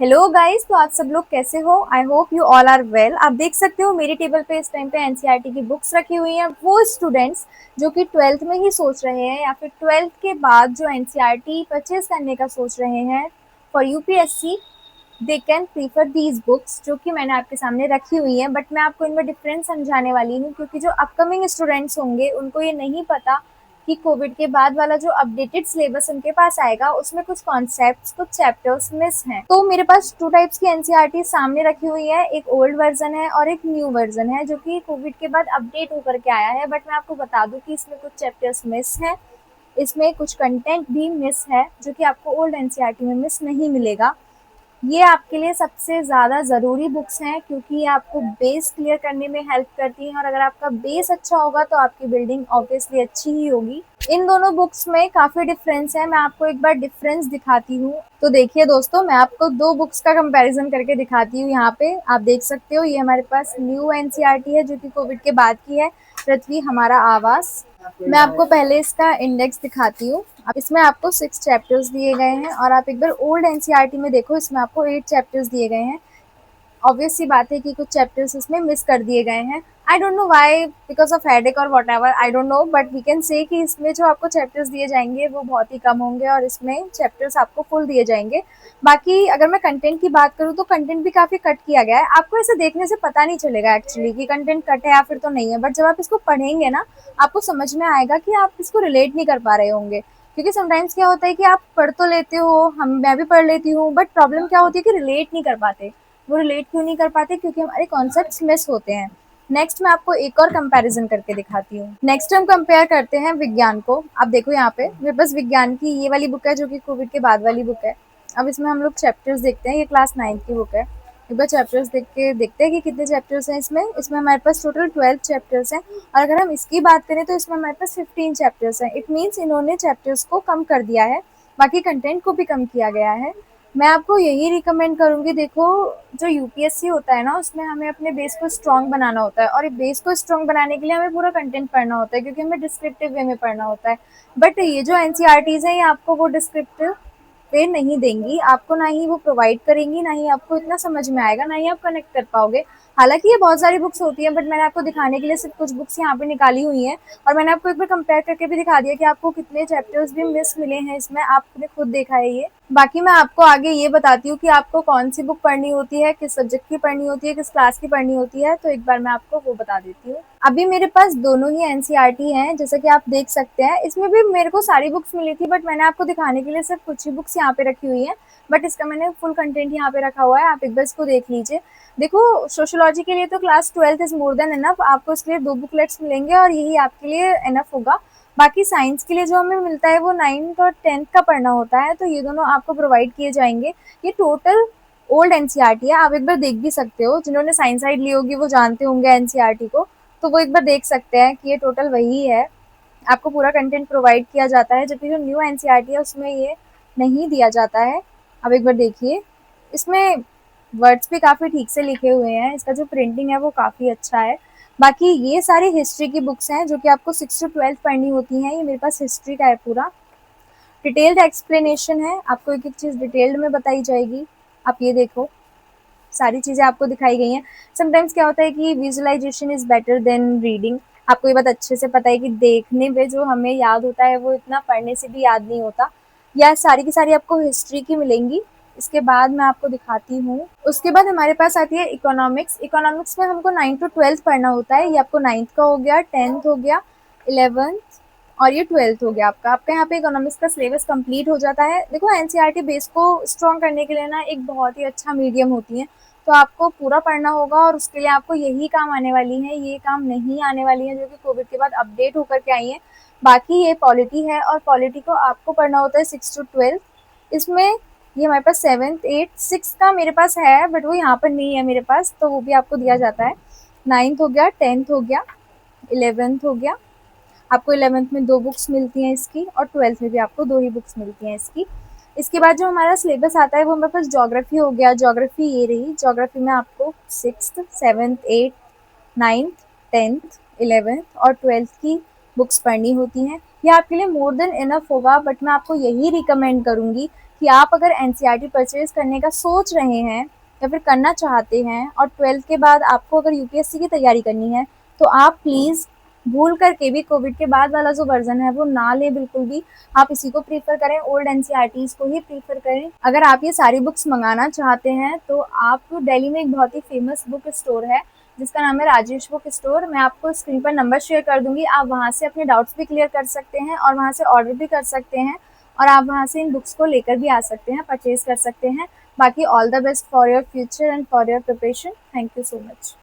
Hello guys, तो आप सब लोग कैसे हो? I hope you all are well. आप देख सकते हो मेरी टेबल पे इस टाइम पे एनसीईआरटी की बुक्स रखी हुई हैं। वो स्टूडेंट्स जो कि ट्वेल्थ में ही सोच रहे हैं या फिर ट्वेल्थ के बाद जो एनसीईआरटी परचेज करने का सोच रहे हैं for UPSC, they can prefer these books जो कि मैंने आपके सामने रखी हुई हैं। बट मैं आपको इनमें डिफरेंस समझाने वाली हूँ, क्योंकि जो अपकमिंग स्टूडेंट्स होंगे उनको ये नहीं पता कि कोविड के बाद वाला जो अपडेटेड सिलेबस उनके पास आएगा उसमें कुछ कॉन्सेप्ट्स, कुछ चैप्टर्स मिस हैं। तो मेरे पास टू टाइप्स की एनसीईआरटी सामने रखी हुई है, एक ओल्ड वर्जन है और एक न्यू वर्जन है जो कि कोविड के बाद अपडेट होकर के आया है। बट मैं आपको बता दूं कि इसमें कुछ चैप्टर्स मिस हैं, इसमें कुछ कंटेंट भी मिस है जो कि आपको ओल्ड एनसीईआरटी में मिस नहीं मिलेगा। ये आपके लिए सबसे ज़्यादा ज़रूरी बुक्स हैं, क्योंकि ये आपको बेस क्लियर करने में हेल्प करती हैं, और अगर आपका बेस अच्छा होगा तो आपकी बिल्डिंग ऑब्वियसली अच्छी ही होगी। इन दोनों बुक्स में काफ़ी डिफरेंस है। मैं आपको एक बार डिफरेंस दिखाती हूँ। तो देखिए दोस्तों, मैं आपको दो बुक्स का कंपैरिजन करके दिखाती हूँ। यहाँ पे आप देख सकते हो, ये हमारे पास न्यू एनसीईआरटी है जो कि कोविड के बाद की है, पृथ्वी हमारा आवास। मैं आपको पहले इसका इंडेक्स दिखाती हूँ। अब इसमें आपको 6 चैप्टर्स दिए गए हैं, और आप एक बार ओल्ड एनसीईआरटी में देखो, इसमें आपको 8 चैप्टर्स दिए गए हैं। ऑब्वियस सी बात है कि कुछ चैप्टर्स इसमें मिस कर दिए गए हैं। I don't know why, because of headache और whatever, I don't know, but we can say कि इसमें जो आपको चैप्टर्स दिए जाएंगे वो बहुत ही कम होंगे और इसमें चैप्टर्स आपको फुल दिए जाएंगे। बाकी अगर मैं कंटेंट की बात करूँ तो कंटेंट भी काफ़ी कट किया गया है। आपको ऐसे देखने से पता नहीं चलेगा एक्चुअली कि कंटेंट कट है या फिर तो नहीं है, बट जब आप इसको पढ़ेंगे ना, आपको समझ में आएगा कि आप इसको रिलेट नहीं कर पा रहे होंगे। क्योंकि समटाइम्स क्या होता है कि आप पढ़ तो लेते हो, हम मैं भी पढ़ लेती हूँ, बट प्रॉब्लम क्या होती है कि रिलेट नहीं कर पाते। वो रिलेट क्यों नहीं कर पाते? क्योंकि हमारे कॉन्सेप्ट्स मिस होते हैं। नेक्स्ट मैं आपको एक और कंपैरिजन करके दिखाती हूँ। नेक्स्ट हम कंपेयर करते हैं विज्ञान को। आप देखो यहाँ पे मेरे पास विज्ञान की ये वाली बुक है जो कि कोविड के बाद वाली बुक है। अब इसमें हम लोग चैप्टर्स देखते हैं। ये क्लास 9 की बुक है। एक बार चैप्टर्स देख के देखते हैं कि कितने चैप्टर्स हैं इसमें। इसमें हमारे पास टोटल 12 चैप्टर्स हैं, और अगर हम इसकी बात करें तो इसमें हमारे पास 15 चैप्टर्स हैं। इट मीन्स इन्होंने चैप्टर्स को कम कर दिया है, बाकी कंटेंट को भी कम किया गया है। मैं आपको यही रिकमेंड करूँगी। देखो, जो यूपीएससी होता है ना, उसमें हमें अपने बेस को स्ट्रॉन्ग बनाना होता है, और ये बेस को स्ट्रॉन्ग बनाने के लिए हमें पूरा कंटेंट पढ़ना होता है, क्योंकि हमें डिस्क्रिप्टिव वे में पढ़ना होता है। बट ये जो एनसीईआरटीज़ हैं, ये आपको वो डिस्क्रिप्टिव वे नहीं देंगी, आपको ना ही वो प्रोवाइड करेंगी, ना ही आपको इतना समझ में आएगा, ना ही आप कनेक्ट कर पाओगे। हालांकि ये बहुत सारी बुक्स होती हैं, बट मैंने आपको दिखाने के लिए सिर्फ कुछ बुक्स यहाँ पे निकाली हुई हैं, और मैंने आपको एक बार कंपेयर करके भी दिखा दिया कि आपको कितने चैप्टर्स भी मिस मिले हैं इसमें। आपने खुद देखा है ये। बाकी मैं आपको आगे ये बताती हूँ कि आपको कौन सी बुक पढ़नी होती है, किस सब्जेक्ट की पढ़नी होती है, किस क्लास की पढ़नी होती है। तो एक बार मैं आपको वो बता देती हूँ। अभी मेरे पास दोनों ही एनसीईआरटी हैं, जैसा कि आप देख सकते हैं। इसमें भी मेरे को सारी बुक्स मिली थी, बट मैंने आपको दिखाने के लिए सिर्फ कुछ ही बुक्स यहाँ पे रखी हुई हैं। बट इसका मैंने फुल कंटेंट यहाँ पे रखा हुआ है, आप एक बार इसको देख लीजिए। देखो, सोशियोलॉजी के लिए तो class 12 is more than enough. आपको इसके लिए 2 बुकलेट्स मिलेंगे और यही आपके लिए इनफ होगा। बाकी साइंस के लिए जो हमें मिलता है वो 9th और 10th का पढ़ना होता है, तो ये दोनों आपको प्रोवाइड किए जाएंगे। ये टोटल ओल्ड एनसीईआरटी है, आप एक बार देख भी सकते हो। जिन्होंने साइंस साइड ली होगी वो जानते होंगे एनसीईआरटी को, तो वो एक बार देख सकते हैं कि ये टोटल वही है। आपको पूरा कंटेंट प्रोवाइड किया जाता है, जबकि जो न्यू एनसीईआरटी है उसमें ये नहीं दिया जाता है। अब एक बार देखिए, इसमें वर्ड्स भी काफ़ी ठीक से लिखे हुए हैं, इसका जो प्रिंटिंग है वो काफ़ी अच्छा है। बाकी ये सारी हिस्ट्री की बुक्स हैं जो कि आपको 6 to 12 पढ़नी होती हैं। ये मेरे पास हिस्ट्री का है पूरा। डिटेल्ड एक्सप्लेनेशन है, आपको एक एक चीज़ डिटेल्ड में बताई जाएगी। आप ये देखो, सारी चीज़ें आपको दिखाई गई हैं। समटाइम्स क्या होता है कि visualisation is better than reading. आपको ये बात अच्छे से पता है कि देखने में जो हमें याद होता है वो इतना पढ़ने से भी याद नहीं होता। यह सारी की सारी आपको हिस्ट्री की मिलेंगी। इसके बाद मैं आपको दिखाती हूँ। उसके बाद हमारे पास आती है इकोनॉमिक्स। इकोनॉमिक्स में हमको 9 to 12 पढ़ना होता है। ये आपको 9th का हो गया, 10th हो गया, 11th और ये 12th हो गया। आपका यहाँ पे इकोनॉमिक्स का सिलेबस कंप्लीट हो जाता है। देखो, एनसीईआरटी बेस को स्ट्रॉन्ग करने के लिए ना एक बहुत ही अच्छा मीडियम होती है, तो आपको पूरा पढ़ना होगा, और उसके लिए आपको यही काम आने वाली हैं, ये काम नहीं आने वाली हैं जो कि कोविड के बाद अपडेट होकर के आई हैं। बाकी ये पॉलिटी है, और पॉलिटी को आपको पढ़ना होता है 6 to 12। इसमें ये हमारे पास 7th 8th 6 का मेरे पास है, बट वो यहाँ पर नहीं है मेरे पास, तो वो भी आपको दिया जाता है। 9th हो गया, 10th हो गया, 11th हो गया। आपको 11th में 2 बुक्स मिलती हैं इसकी, और 12th में भी आपको 2 ही बुक्स मिलती हैं इसकी। इसके बाद जो हमारा सिलेबस आता है वो हमारे पास ज्योग्राफी हो गया। ज्योग्राफी ये रही। ज्योग्राफी में आपको 6th 7th 8th 9th 10th 11th और 12th की बुक्स पढ़नी होती हैं। ये आपके लिए मोर देन इनफ होगा, बट मैं आपको यही रिकमेंड करूँगी कि आप अगर एनसीईआरटी परचेज़ करने का सोच रहे हैं या फिर करना चाहते हैं और 12th के बाद आपको अगर यूपीएससी की तैयारी करनी है, तो आप प्लीज़ भूल करके भी कोविड के बाद वाला जो वर्ज़न है वो ना लें बिल्कुल भी। आप इसी को प्रेफ़र करें, ओल्ड एनसीईआरटीज़ को ही प्रेफ़र करें। अगर आप ये सारी बुक्स मँगाना चाहते हैं तो आप दिल्ली में एक बहुत ही फ़ेमस बुक स्टोर है जिसका नाम है राजेश बुक स्टोर। मैं आपको स्क्रीन पर नंबर शेयर कर दूँगी, आप वहाँ से अपने डाउट्स भी क्लियर कर सकते हैं और वहाँ से ऑर्डर भी कर सकते हैं और आप वहाँ से इन बुक्स को लेकर भी आ सकते हैं, परचेज़ कर सकते हैं। बाकी all the best for your future and for your preparation. Thank you so much.